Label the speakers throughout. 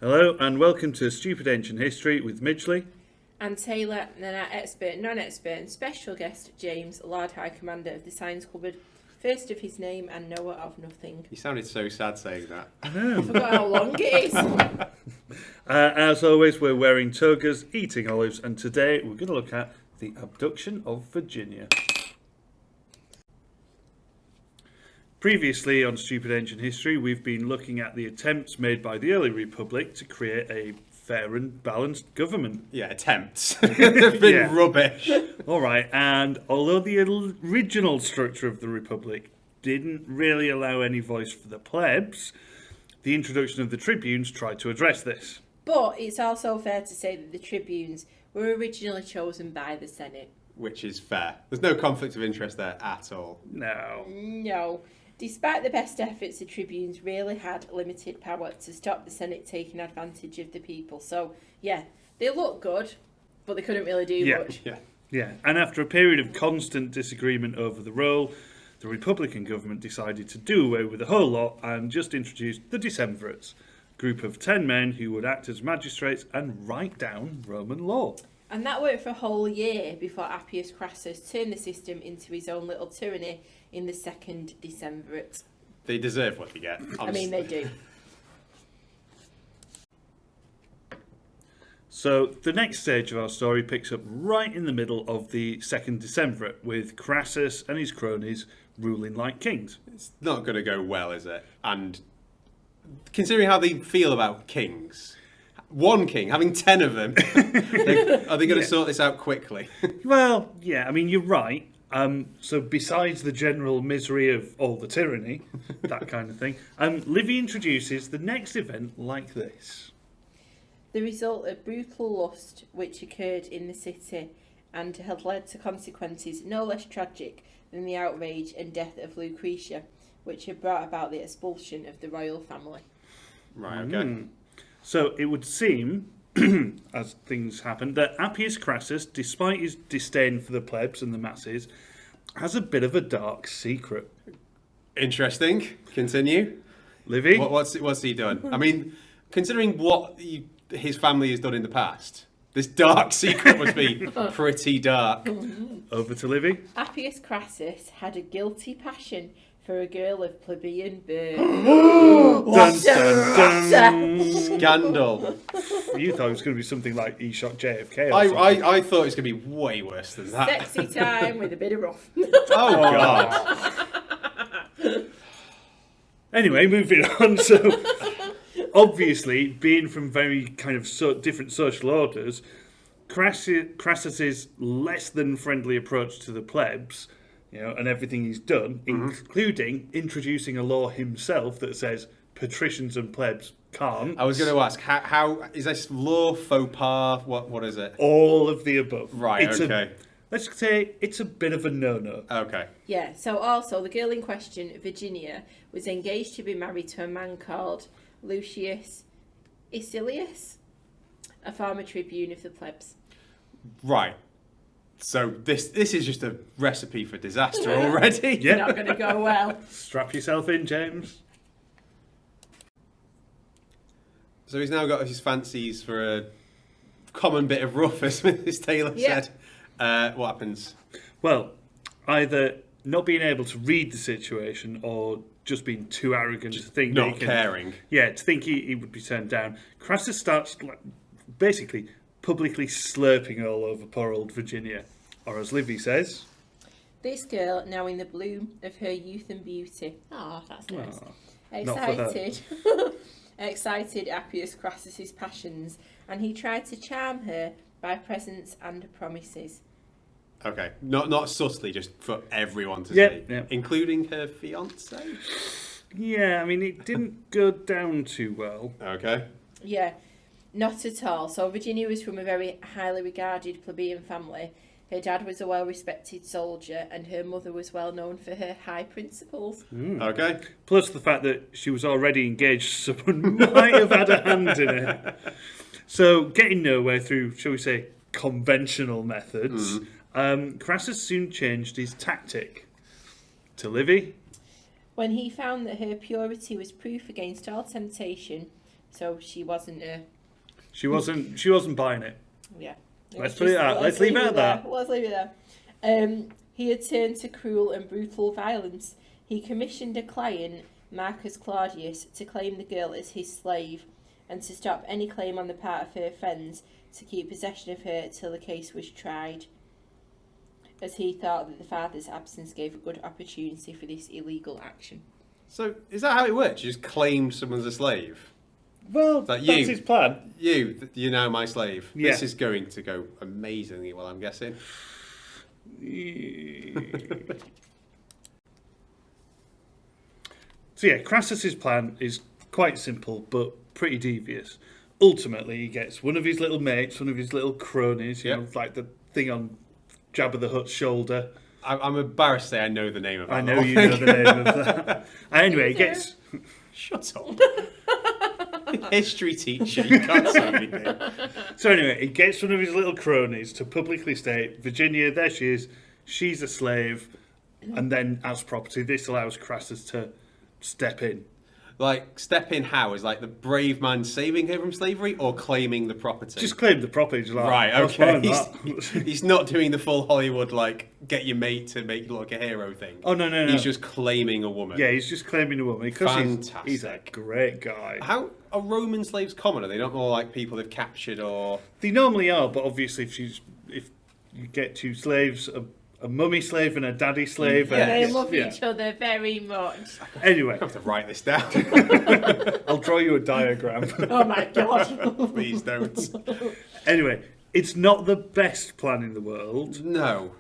Speaker 1: Hello and welcome to Stupid Ancient History with Midgley.
Speaker 2: And Taylor, and our expert, non-expert and special guest, James, Lord High Commander of the Science Cupboard, first of his name and knower of nothing.
Speaker 3: You sounded so sad saying that.
Speaker 1: I know.
Speaker 2: I forgot how long it is.
Speaker 1: As always, we're wearing togas, eating olives, and today we're going to look at the abduction of Virginia. Previously on Stupid Ancient History, we've been looking at the attempts made by the early Republic to create a fair and balanced government.
Speaker 3: Yeah, attempts. They've been rubbish.
Speaker 1: All right, and although the original structure of the Republic didn't really allow any voice for the plebs, the introduction of the tribunes tried to address this.
Speaker 2: But it's also fair to say that the tribunes were originally chosen by the Senate.
Speaker 3: Which is fair. There's no conflict of interest there at all.
Speaker 2: No. Despite the best efforts, the tribunes really had limited power to stop the Senate taking advantage of the people. So, yeah, they look good, but they couldn't really do much.
Speaker 1: Yeah, and after a period of constant disagreement over the role, the Republican government decided to do away with the whole lot and just introduced the Decemvirates, a group of 10 men who would act as magistrates and write down Roman law.
Speaker 2: And that worked for a whole year before Appius Crassus turned the system into his own little tyranny in the second Decemvirate.
Speaker 3: They deserve what they get. Honestly.
Speaker 2: I mean, they do.
Speaker 1: So the next stage of our story picks up right in the middle of the second Decemvirate, with Crassus and his cronies ruling like kings.
Speaker 3: It's not going to go well, is it? And considering how they feel about kings, one king, having 10 of them, are they going to sort this out quickly?
Speaker 1: Well, yeah, I mean, you're right. So besides the general misery of all the tyranny, that kind of thing, Livy introduces the next event like this.
Speaker 2: The result of brutal lust which occurred in the city and had led to consequences no less tragic than the outrage and death of Lucretia, which had brought about the expulsion of the royal family.
Speaker 3: Right, okay.
Speaker 1: So it would seem, as things happen, that Appius Crassus, despite his disdain for the plebs and the masses, has a bit of a dark secret.
Speaker 3: Interesting. Continue.
Speaker 1: Livy?
Speaker 3: What's he done? I mean, considering what his family has done in the past, this dark secret must be pretty dark.
Speaker 1: Over to Livy.
Speaker 2: Appius Crassus had a guilty passion for a girl of plebeian birth.
Speaker 1: Dun, dun, dun.
Speaker 3: Scandal.
Speaker 1: You thought it was going to be something like he shot JFK or something.
Speaker 3: I thought it was going to be way worse than that.
Speaker 2: Sexy time with a bit of rough.
Speaker 3: Oh, God.
Speaker 1: Anyway, moving on. So, obviously, being from very kind of different social orders, Crassus's less than friendly approach to the plebs, and everything he's done, including introducing a law himself that says patricians and plebs can't.
Speaker 3: I was going to ask, how is this law faux pas? What is it?
Speaker 1: All of the above.
Speaker 3: Right, okay.
Speaker 1: Let's say it's a bit of a no-no.
Speaker 3: Okay.
Speaker 2: Yeah, so also the girl in question, Virginia, was engaged to be married to a man called Lucius Icilius, a former tribune of the plebs.
Speaker 3: Right. So this is just a recipe for disaster already.
Speaker 1: Yeah.
Speaker 2: Not going to go well.
Speaker 1: Strap yourself in, James.
Speaker 3: So he's now got his fancies for a common bit of rough, as Taylor said. What happens?
Speaker 1: Well, either not being able to read the situation or just being too arrogant to think
Speaker 3: Not caring.
Speaker 1: Yeah, to think he would be turned down. Crassus starts basically publicly slurping all over poor old Virginia. Or as Livy says,
Speaker 2: This girl, now in the bloom of her youth and beauty. Oh, that's nice.
Speaker 1: not for her.
Speaker 2: Excited Appius Crassus's passions, and he tried to charm her by presents and promises.
Speaker 3: Okay. Not subtly, just for everyone to see.
Speaker 1: Yeah.
Speaker 3: Including her fiancé?
Speaker 1: Yeah, I mean, it didn't go down too well.
Speaker 3: Okay.
Speaker 2: Yeah, not at all. So Virginia was from a very highly regarded plebeian family. Her dad was a well-respected soldier, and her mother was well known for her high principles.
Speaker 3: Okay.
Speaker 1: Plus the fact that she was already engaged, someone might have had a hand in it. So, getting nowhere through, shall we say, conventional methods, Crassus soon changed his tactic. To Livy.
Speaker 2: When he found that her purity was proof against all temptation, so she wasn't
Speaker 1: She wasn't buying it.
Speaker 2: yeah.
Speaker 1: Let's put it out. Let's leave it at that.
Speaker 2: Let's leave it there. He had turned to cruel and brutal violence. He commissioned a client, Marcus Claudius, to claim the girl as his slave and to stop any claim on the part of her friends to keep possession of her till the case was tried, as he thought that the father's absence gave a good opportunity for this illegal action.
Speaker 3: So is that how it works? You just claim someone's a slave?
Speaker 1: Well,
Speaker 3: Like
Speaker 1: that's his plan.
Speaker 3: You're now my slave.
Speaker 1: Yeah.
Speaker 3: This is going to go amazingly well, I'm guessing.
Speaker 1: So yeah, Crassus's plan is quite simple but pretty devious. Ultimately, he gets one of his little mates, one of his little cronies, you know, like the thing on Jabba the Hutt's shoulder.
Speaker 3: I'm embarrassed to say I know the name of that.
Speaker 1: I know you know the name of that. Anyway, he gets...
Speaker 3: Shut up. History teacher, you can't say anything.
Speaker 1: So anyway, he gets one of his little cronies to publicly state, Virginia, there she is, she's a slave, and then as property, this allows Crassus to step in.
Speaker 3: Like, step in how? Is like the brave man saving her from slavery or claiming the property?
Speaker 1: Just claim the property. Like,
Speaker 3: right,
Speaker 1: that's
Speaker 3: okay.
Speaker 1: fine,
Speaker 3: He's not doing the full Hollywood, like, get your mate to make you look like a hero thing.
Speaker 1: Oh, no.
Speaker 3: He's just claiming a woman.
Speaker 1: Yeah, he's just claiming a woman because
Speaker 3: Fantastic.
Speaker 1: he's a great guy.
Speaker 3: How are Roman slaves common? Are they not more like people they've captured or...
Speaker 1: They normally are, but obviously if you get two slaves, a mummy slave and a daddy slave.
Speaker 3: Yeah.
Speaker 1: And
Speaker 2: They love each other very much.
Speaker 1: Anyway,
Speaker 3: I have to write this down.
Speaker 1: I'll draw you a diagram.
Speaker 2: Oh my god.
Speaker 3: Please don't.
Speaker 1: Anyway, it's not the best plan in the world.
Speaker 3: No.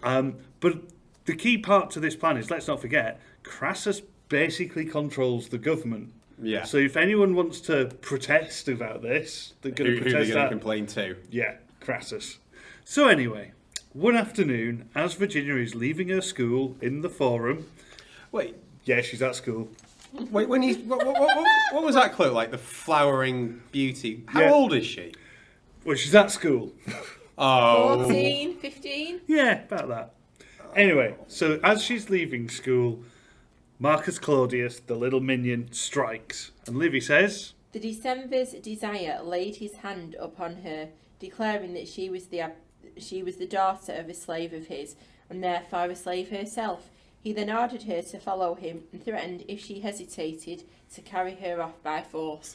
Speaker 1: But the key part to this plan is, let's not forget, Crassus basically controls the government.
Speaker 3: Yeah.
Speaker 1: So if anyone wants to protest about this, they're going to
Speaker 3: Who are they
Speaker 1: protest
Speaker 3: going to
Speaker 1: that.
Speaker 3: complain to?
Speaker 1: Yeah, Crassus. So anyway, one afternoon, as Virginia is leaving her school in the Forum,
Speaker 3: Wait,
Speaker 1: yeah, she's at school.
Speaker 3: when you what was that quote like? The flowering beauty. How
Speaker 1: Yeah.
Speaker 3: old is she?
Speaker 1: Well, she's at school.
Speaker 3: Oh,
Speaker 2: 14, 15?
Speaker 1: Yeah, about that. Anyway, so as she's leaving school, Marcus Claudius, the little minion, strikes. And Livy says,
Speaker 2: The Decemvir's desire laid his hand upon her, declaring that she was the daughter of a slave of his, and therefore a slave herself. He then ordered her to follow him, and threatened, if she hesitated, to carry her off by force.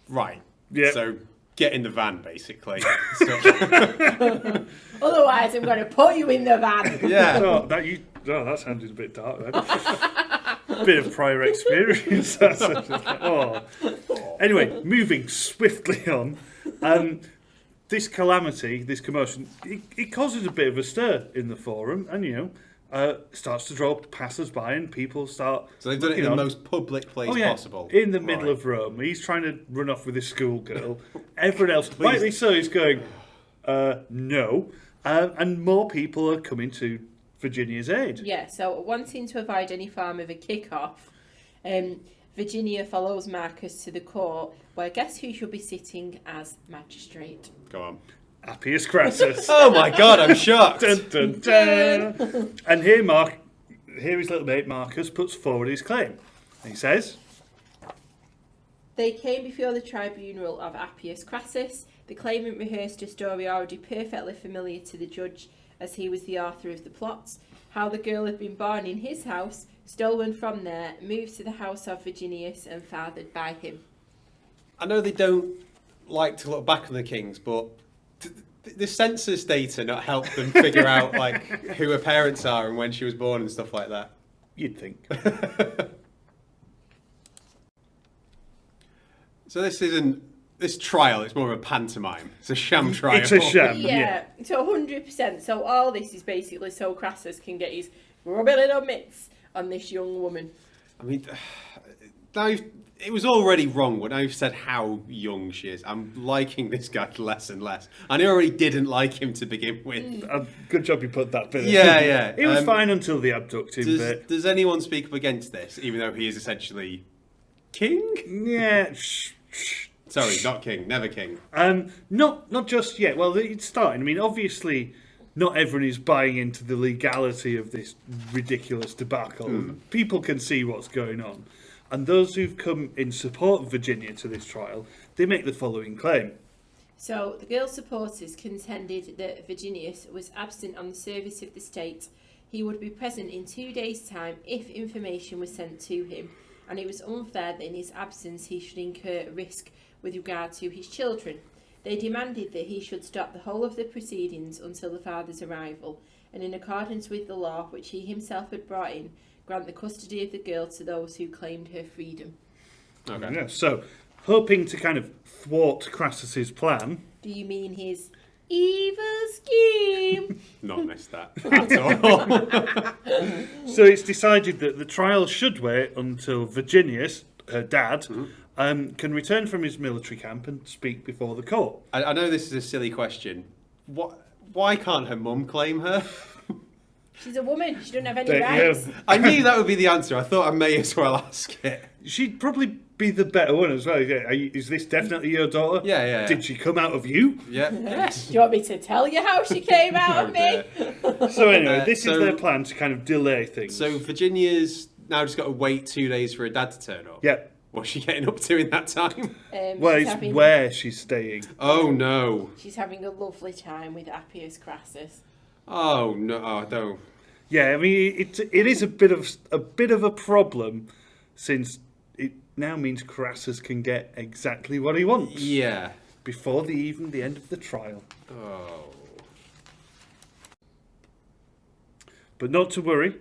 Speaker 3: right.
Speaker 1: Yeah.
Speaker 3: So get in the van, basically.
Speaker 2: Otherwise, I'm going to put you in the van.
Speaker 3: Yeah.
Speaker 1: that sounded a bit dark then. A bit of prior experience. Anyway, moving swiftly on. This calamity, this commotion, it causes a bit of a stir in the Forum, and starts to draw passers-by, and people start.
Speaker 3: So they've done it in
Speaker 1: looking
Speaker 3: the
Speaker 1: on.
Speaker 3: most public place
Speaker 1: Oh yeah,
Speaker 3: possible.
Speaker 1: in the middle
Speaker 3: Right.
Speaker 1: of Rome. He's trying to run off with his schoolgirl. Everyone else, rightly so, is going, no. And more people are coming to Virginia's aid.
Speaker 2: Yeah, so wanting to avoid any form of a kick-off, Virginia follows Marcus to the court, where guess who should be sitting as magistrate?
Speaker 3: Go on.
Speaker 1: Appius Crassus.
Speaker 3: Oh my god, I'm shocked.
Speaker 1: Dun, dun, dun. And here his little mate Marcus puts forward his claim. He says,
Speaker 2: They came before the tribunal of Appius Crassus. The claimant rehearsed a story already perfectly familiar to the judge, as he was the author of the plots. How the girl had been born in his house, stolen from there, moved to the house of Virginius, and fathered by him.
Speaker 3: I know they don't like to look back on the kings, but the census data not help them figure out like who her parents are and when she was born and stuff like that.
Speaker 1: you'd think.
Speaker 3: So this trial, it's more of a pantomime. It's a sham trial.
Speaker 1: It's a sham.
Speaker 2: Yeah, so 100%. So all this is basically so Crassus can get his rubbing little mitts on this young woman.
Speaker 3: I mean, it was already wrong when I've said how young she is. I'm liking this guy less and less. And I already didn't like him to begin with.
Speaker 1: Good job you put that bit in.
Speaker 3: Yeah.
Speaker 1: It was fine until the abducting bit.
Speaker 3: Does anyone speak up against this, even though he is essentially king?
Speaker 1: Yeah.
Speaker 3: Sorry, not king, never king.
Speaker 1: Not just yet. Well, it's starting. I mean, obviously, not everyone is buying into the legality of this ridiculous debacle. People can see what's going on. And those who've come in support of Virginia to this trial, they make the following claim.
Speaker 2: So, the girl's supporters contended that Virginius was absent on the service of the state. He would be present in 2 days' time if information was sent to him, and it was unfair that in his absence he should incur risk with regard to his children. They demanded that he should stop the whole of the proceedings until the father's arrival, and in accordance with the law which he himself had brought in, grant the custody of the girl to those who claimed her freedom.
Speaker 3: Okay.
Speaker 1: Yeah, so, hoping to kind of thwart Crassus's plan,
Speaker 2: Do you mean his evil scheme?
Speaker 3: Not missed that at all.
Speaker 1: so it's decided that the trial should wait until Virginius, her dad, can return from his military camp and speak before the court.
Speaker 3: I know this is a silly question. Why can't her mum claim her?
Speaker 2: She's a woman. She doesn't have any
Speaker 1: There you
Speaker 2: rights.
Speaker 1: go.
Speaker 3: I knew that would be the answer. I thought I may as well ask it.
Speaker 1: She'd probably be the better one as well. Yeah, is this definitely your daughter?
Speaker 3: Yeah.
Speaker 1: Did she come out of you?
Speaker 3: Yeah.
Speaker 2: Do you want me to tell you how she came out of me?
Speaker 1: So anyway, this
Speaker 3: so-
Speaker 1: is their plan to kind of delay things.
Speaker 3: So Virginia's now just got to wait 2 days for her dad to turn up.
Speaker 1: yeah,
Speaker 3: What's she getting up to in that time?
Speaker 1: well,
Speaker 2: she's
Speaker 1: it's
Speaker 2: having,
Speaker 1: where she's staying.
Speaker 3: Oh no.
Speaker 2: she's having a lovely time with Appius Crassus.
Speaker 3: Oh no. Oh, don't.
Speaker 1: Yeah, I mean it is a bit of a problem, since it now means Crassus can get exactly what he wants
Speaker 3: Yeah.
Speaker 1: before even the end of the trial.
Speaker 3: Oh.
Speaker 1: But not to worry,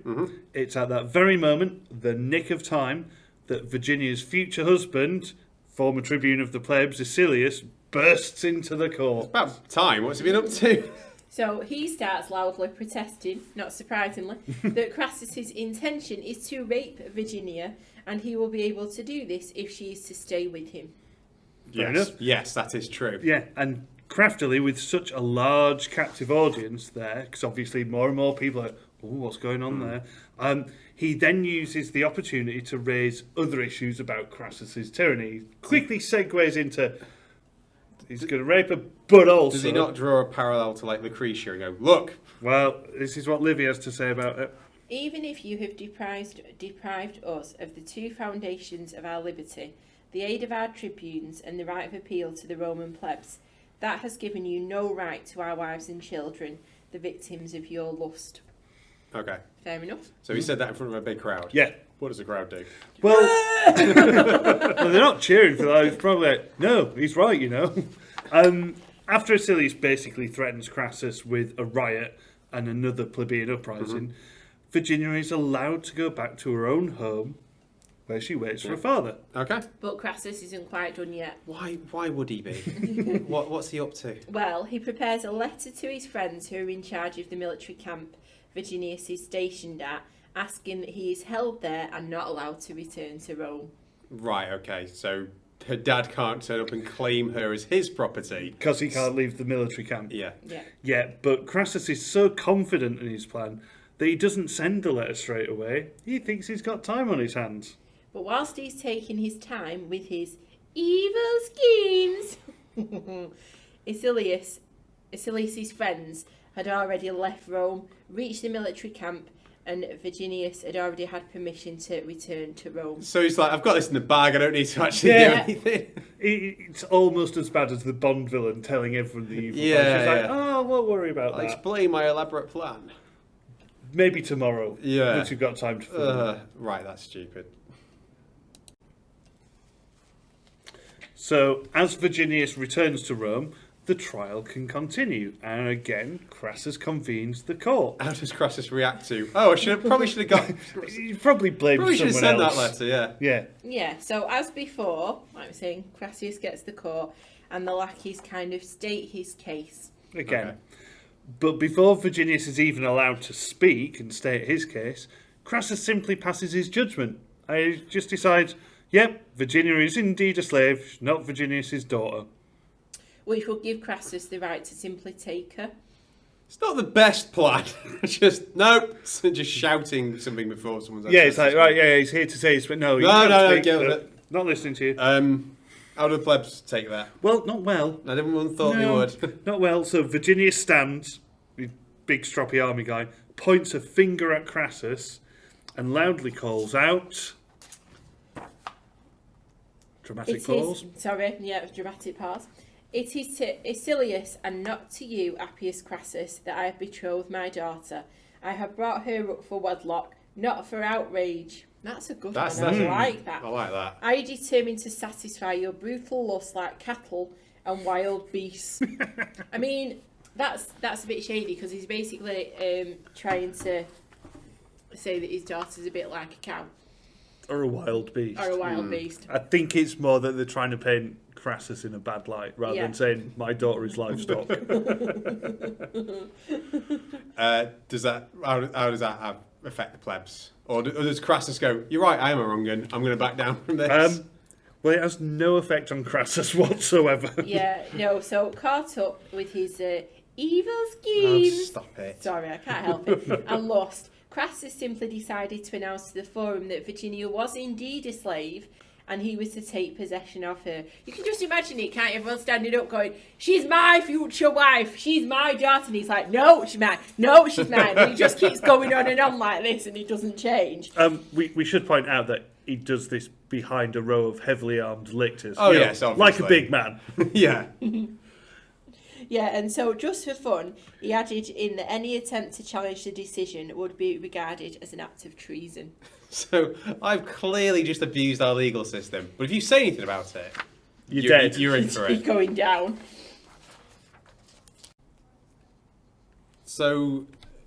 Speaker 1: it's at that very moment, the nick of time, that Virginia's future husband, former tribune of the plebs, Acilius, bursts into the court.
Speaker 3: About time. What's he been up to?
Speaker 2: So he starts loudly protesting, not surprisingly, that Crassus's intention is to rape Virginia, and he will be able to do this if she is to stay with him.
Speaker 1: Fair enough.
Speaker 3: Yes, that is true.
Speaker 1: Yeah, and craftily, with such a large captive audience there, because obviously more and more people are, oh, what's going on there? He then uses the opportunity to raise other issues about Crassus's tyranny. He quickly segues into, he's going to rape her, but also...
Speaker 3: Does he not draw a parallel to like Lucretia and go, look?
Speaker 1: Well, this is what Livy has to say about it.
Speaker 2: Even if you have deprived us of the two foundations of our liberty, the aid of our tribunes and the right of appeal to the Roman plebs, that has given you no right to our wives and children, the victims of your lust.
Speaker 3: Okay.
Speaker 2: Fair enough.
Speaker 3: So he said that in front of a big crowd.
Speaker 1: Yeah.
Speaker 3: What does the crowd do?
Speaker 1: Well, well, they're not cheering for that. It's probably like, no, he's right, you know. After Acilius basically threatens Crassus with a riot and another plebeian uprising, Virginia is allowed to go back to her own home, where she waits for her father.
Speaker 3: Okay.
Speaker 2: But Crassus isn't quite done yet.
Speaker 3: Why would he be? What's he up to?
Speaker 2: Well, he prepares a letter to his friends who are in charge of the military camp Virginius is stationed at, asking that he is held there and not allowed to return to Rome.
Speaker 3: Right, okay. So her dad can't turn up and claim her as his property.
Speaker 1: Because he can't leave the military camp.
Speaker 3: Yeah.
Speaker 2: Yeah.
Speaker 1: Yeah, but Crassus is so confident in his plan that he doesn't send the letter straight away. He thinks he's got time on his hands.
Speaker 2: But whilst he's taking his time with his evil schemes, Acilius's friends had already left Rome, reached the military camp, and Virginius had already had permission to return to Rome.
Speaker 3: So he's like, I've got this in the bag, I don't need to actually
Speaker 1: Yeah.
Speaker 3: do anything.
Speaker 1: It's almost as bad as the Bond villain telling everyone the evil
Speaker 3: Yeah,
Speaker 1: plan. She's like,
Speaker 3: yeah.
Speaker 1: oh, won't worry about
Speaker 3: I'll
Speaker 1: that.
Speaker 3: explain my elaborate plan.
Speaker 1: Maybe tomorrow.
Speaker 3: Yeah.
Speaker 1: Once you've got time to film.
Speaker 3: Right, that's stupid.
Speaker 1: So, as Virginius returns to Rome, the trial can continue. And again, Crassus convenes the court.
Speaker 3: How does Crassus react to? Oh, probably should have got.
Speaker 1: You probably blame
Speaker 3: Probably should have
Speaker 1: someone
Speaker 3: sent
Speaker 1: else.
Speaker 3: that letter. Yeah.
Speaker 1: Yeah.
Speaker 2: Yeah, so as before, like we're saying, Crassus gets the court, and the lackeys kind of state his case.
Speaker 1: Again.
Speaker 3: Okay.
Speaker 1: But before Virginius is even allowed to speak and state his case, Crassus simply passes his judgment. He just decides, yep, Virginia is indeed a slave, she's not Virginius' daughter.
Speaker 2: Which would give Crassus the right to simply take her.
Speaker 3: It's not the best plan. Just nope. Just shouting something before someone's.
Speaker 1: Yeah, it's like, right, yeah, he's here to say this, but no, you
Speaker 3: No,
Speaker 1: can't
Speaker 3: no,
Speaker 1: speak,
Speaker 3: get with it.
Speaker 1: Not listening to you.
Speaker 3: How do the plebs take that?
Speaker 1: Well, not well.
Speaker 3: I didn't thought they
Speaker 1: No,
Speaker 3: would.
Speaker 1: Not well. So Virginius stands, the big stroppy army guy, points a finger at Crassus and loudly calls out, Dramatic pause.
Speaker 2: Dramatic pause. It is to Isilius and not to you, Appius Crassus, that I have betrothed my daughter. I have brought her up for wedlock, not for outrage. That's a good one. I like that.
Speaker 3: I like that.
Speaker 2: I determined to satisfy your brutal lust like cattle and wild beasts. I mean, that's a bit shady because he's basically trying to say that his daughter's a bit like a cow.
Speaker 1: Or a wild beast.
Speaker 2: Or a wild beast.
Speaker 1: I think it's more that they're trying to paint Crassus in a bad light rather than saying my daughter is livestock.
Speaker 3: How does that affect the plebs? Or does Crassus go, you're right, I am a wrong-un, I'm going to back down from this?
Speaker 1: Well, it has no effect on Crassus whatsoever.
Speaker 2: Yeah, no, so caught up with his evil schemes.
Speaker 3: Oh, stop it.
Speaker 2: Sorry, I can't help it. And lost. Crassus simply decided to announce to the forum that Virginia was indeed a slave and he was to take possession of her. You can just imagine it, can't you? Everyone standing up going, she's my future wife, she's my daughter. And he's like, no, she's mine, no, she's mine. And he just keeps going on and on like this and he doesn't change.
Speaker 1: We should point out that he does this behind a row of heavily armed lictors.
Speaker 3: Oh, yes, obviously.
Speaker 1: Like a big man.
Speaker 3: Yeah.
Speaker 2: Yeah, and so just for fun, he added in that any attempt to challenge the decision would be regarded as an act of treason.
Speaker 3: So I've clearly just abused our legal system. But if you say anything about it,
Speaker 1: You're dead.
Speaker 3: You're in for
Speaker 2: He's
Speaker 3: it.
Speaker 2: going down.
Speaker 3: So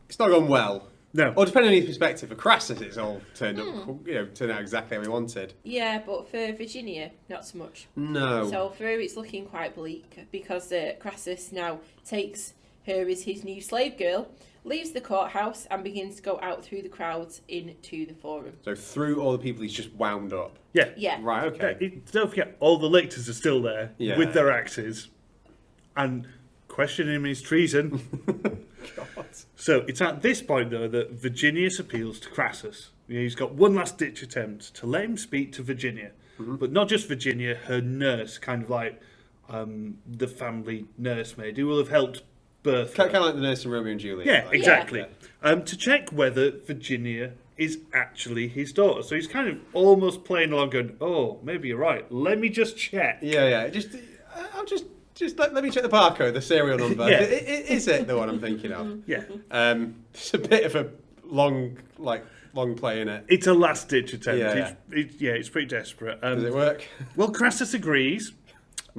Speaker 3: it's not gone well.
Speaker 1: No.
Speaker 3: Or depending on your perspective, for Crassus it's all turned out exactly how we wanted.
Speaker 2: Yeah, but for Virginia, not so much.
Speaker 3: No.
Speaker 2: So for her, it's looking quite bleak because Crassus now takes her as his new slave girl, leaves the courthouse and begins to go out through the crowds into the forum.
Speaker 3: So through all the people he's just wound up.
Speaker 1: Yeah.
Speaker 2: Yeah.
Speaker 3: Right, okay.
Speaker 1: Don't forget, all the lictors are still there
Speaker 3: Yeah.
Speaker 1: with their axes and questioning him is treason.
Speaker 3: God.
Speaker 1: So it's at this point, though, that Virginius appeals to Crassus. He's got one last-ditch attempt to let him speak to Virginia. But not just Virginia, her nurse, kind of like the family nursemaid, who will have helped birth her.
Speaker 3: Kind of like the nurse in Romeo and Juliet.
Speaker 1: Yeah,
Speaker 3: like.
Speaker 1: exactly. To check whether Virginia is actually his daughter. So he's kind of almost playing along going, oh, maybe you're right. Let me just check.
Speaker 3: Yeah. I'll just let me check the barcode, the serial number.
Speaker 1: Yeah.
Speaker 3: Is it the one I'm thinking of?
Speaker 1: Yeah.
Speaker 3: It's a bit of a long play in it.
Speaker 1: It's a last-ditch attempt.
Speaker 3: Yeah.
Speaker 1: It's pretty desperate.
Speaker 3: Does it work?
Speaker 1: Well, Crassus agrees,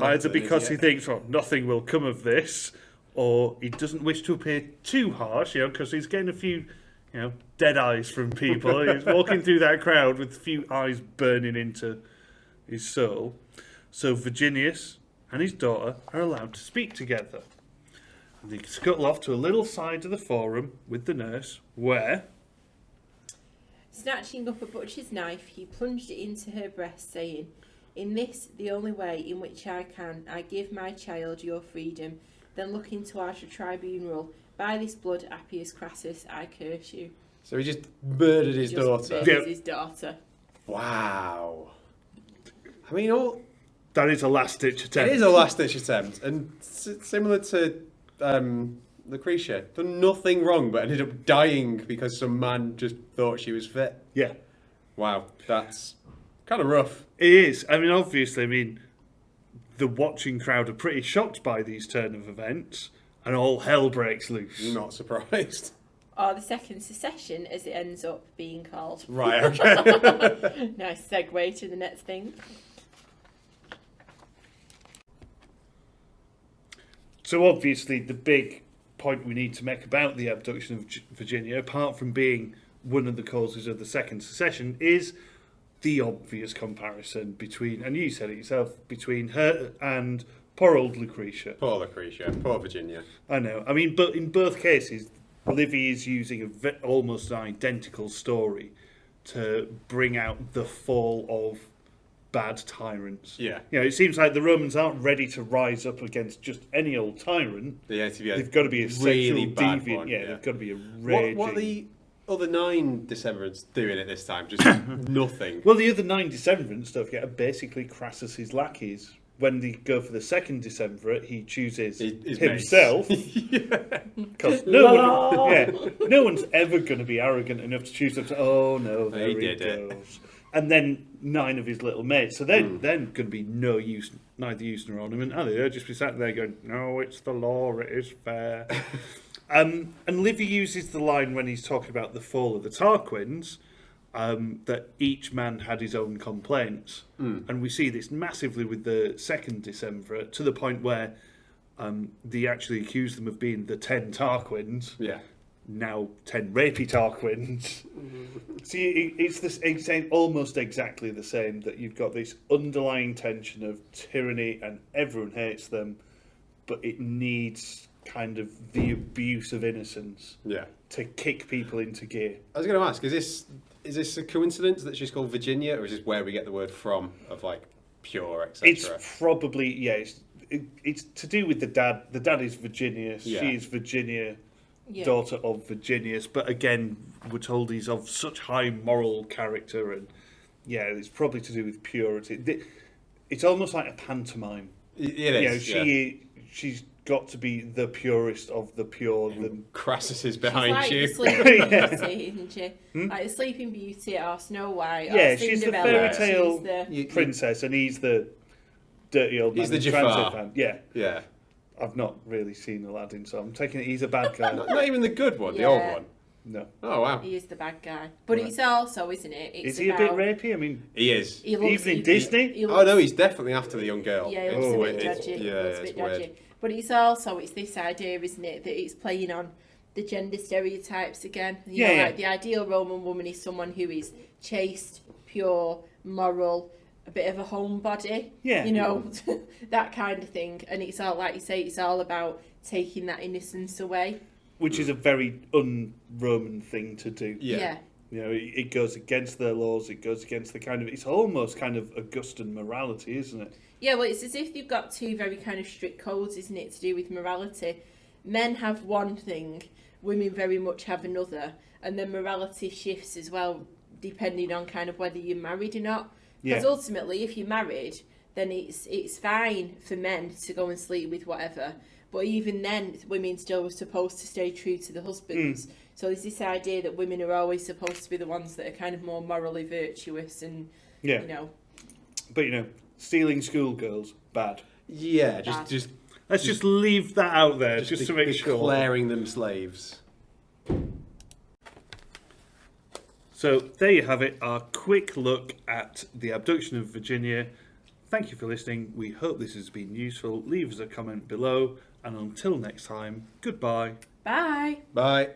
Speaker 1: either because he thinks, well, nothing will come of this, or he doesn't wish to appear too harsh, because he's getting a few, dead eyes from people. He's walking through that crowd with a few eyes burning into his soul. So Virginius and his daughter are allowed to speak together. And they scuttle off to a little side of the forum with the nurse, where...
Speaker 2: Snatching up a butcher's knife, he plunged it into her breast, saying, in this, the only way in which I can, I give my child your freedom. Then looking towards the tribunal, by this blood, Appius Crassus, I curse you.
Speaker 3: So he just murdered his
Speaker 2: Just
Speaker 3: daughter.
Speaker 2: murders his daughter.
Speaker 3: Wow. I mean,
Speaker 1: That is a last-ditch attempt.
Speaker 3: it is a last-ditch attempt, and similar to Lucretia, done nothing wrong, but ended up dying because some man just thought she was fit.
Speaker 1: Yeah.
Speaker 3: Wow, that's kind of rough.
Speaker 1: It is. Obviously, the watching crowd are pretty shocked by these turn of events, and all hell breaks loose.
Speaker 3: Not surprised.
Speaker 2: Or the second secession, as it ends up being called.
Speaker 3: Right, okay.
Speaker 2: Nice segue to the next thing.
Speaker 1: So obviously, the big point we need to make about the abduction of Virginia, apart from being one of the causes of the second secession, is the obvious comparison between, and you said it yourself, between her and poor old Lucretia.
Speaker 3: Poor Lucretia, poor Virginia.
Speaker 1: I know. But in both cases, Livy is using almost an identical story to bring out the fall of bad tyrants.
Speaker 3: Yeah.
Speaker 1: It seems like the Romans aren't ready to rise up against just any old tyrant.
Speaker 3: They've
Speaker 1: got to be a
Speaker 3: really
Speaker 1: sexual
Speaker 3: bad
Speaker 1: deviant.
Speaker 3: one,
Speaker 1: They've got to be a raging...
Speaker 3: What are the other 9 Decemvirants doing at this time? Just nothing.
Speaker 1: Well, the other 9 Decemvirant stuff are basically Crassus's lackeys. When they go for the second Decemvirate, he chooses
Speaker 3: His
Speaker 1: himself. Because no one's ever going to be arrogant enough to choose them. Oh no, there he
Speaker 3: did it.
Speaker 1: goes. and then 9 of his little mates. So then going to be no use, neither use nor ornament, are they? They'll just be sat there going, "No, it's the law. It is fair." And Livy uses the line when he's talking about the fall of the Tarquins, that each man had his own complaints. And we see this massively with the second Decemvirate, to the point where they actually accuse them of being the 10 Tarquins.
Speaker 3: Yeah.
Speaker 1: Now 10 rapey Tarquins. See, it's almost exactly the same, that you've got this underlying tension of tyranny and everyone hates them, but it needs kind of the abuse of innocence to kick people into gear.
Speaker 3: I was going to ask, is this a coincidence that she's called Virginia, or is this where we get the word from, of like pure, etc.?
Speaker 1: It's probably, it's to do with the dad. The dad is Virginius, she is Virginia, daughter of Virginius, but again, we're told he's of such high moral character, and it's probably to do with purity. It's almost like a pantomime.
Speaker 3: It is.
Speaker 1: She's got to be the purest of the pure.
Speaker 3: Crassus is behind you.
Speaker 2: She's like the Sleeping Beauty, isn't she? Like the Sleeping Beauty or Snow White. Or
Speaker 1: She's the
Speaker 2: Cinderella.
Speaker 1: fairy tale
Speaker 2: She's the
Speaker 1: princess, and he's the dirty old man.
Speaker 3: He's the
Speaker 1: in
Speaker 3: Jafar.
Speaker 1: Transit fan.
Speaker 3: Yeah.
Speaker 1: I've not really seen Aladdin, so I'm taking it he's a bad guy.
Speaker 3: Not even the good one, the old one.
Speaker 1: No.
Speaker 3: Oh, wow.
Speaker 2: He is the bad guy. But it's also, isn't it?
Speaker 1: Is he a bit rapey? I mean,
Speaker 3: he is.
Speaker 1: Even in Disney?
Speaker 3: Oh, no, he's definitely after the young girl.
Speaker 2: Yeah, he looks a bit
Speaker 3: it's-
Speaker 2: dodgy.
Speaker 3: yeah,
Speaker 2: Looks a
Speaker 3: it's
Speaker 2: bit dodgy.
Speaker 3: weird.
Speaker 2: But it's this idea, isn't it, that it's playing on the gender stereotypes again. You know, like the ideal Roman woman is someone who is chaste, pure, moral, a bit of a homebody.
Speaker 1: Yeah.
Speaker 2: You know, that kind of thing. And it's all, like you say, it's all about taking that innocence away.
Speaker 1: Which is a very un-Roman thing to do.
Speaker 3: Yeah.
Speaker 1: You know, it goes against their laws, it goes against the kind of... It's almost kind of Augustan morality, isn't it?
Speaker 2: Yeah, well, it's as if you've got two very kind of strict codes, isn't it, to do with morality. Men have one thing, women very much have another, and then morality shifts as well, depending on kind of whether you're married or not. Because ultimately, if you're married, then it's fine for men to go and sleep with whatever. But even then, women still are supposed to stay true to the husbands. So there's this idea that women are always supposed to be the ones that are kind of more morally virtuous and, you know.
Speaker 1: But, stealing schoolgirls, bad.
Speaker 3: Yeah,
Speaker 2: Bad.
Speaker 3: just
Speaker 1: Let's just leave that out there, just to make sure.
Speaker 3: Declaring them slaves.
Speaker 1: So there you have it, our quick look at the abduction of Virginia. Thank you for listening. We hope this has been useful. Leave us a comment below. And until next time, goodbye.
Speaker 2: Bye.
Speaker 3: Bye.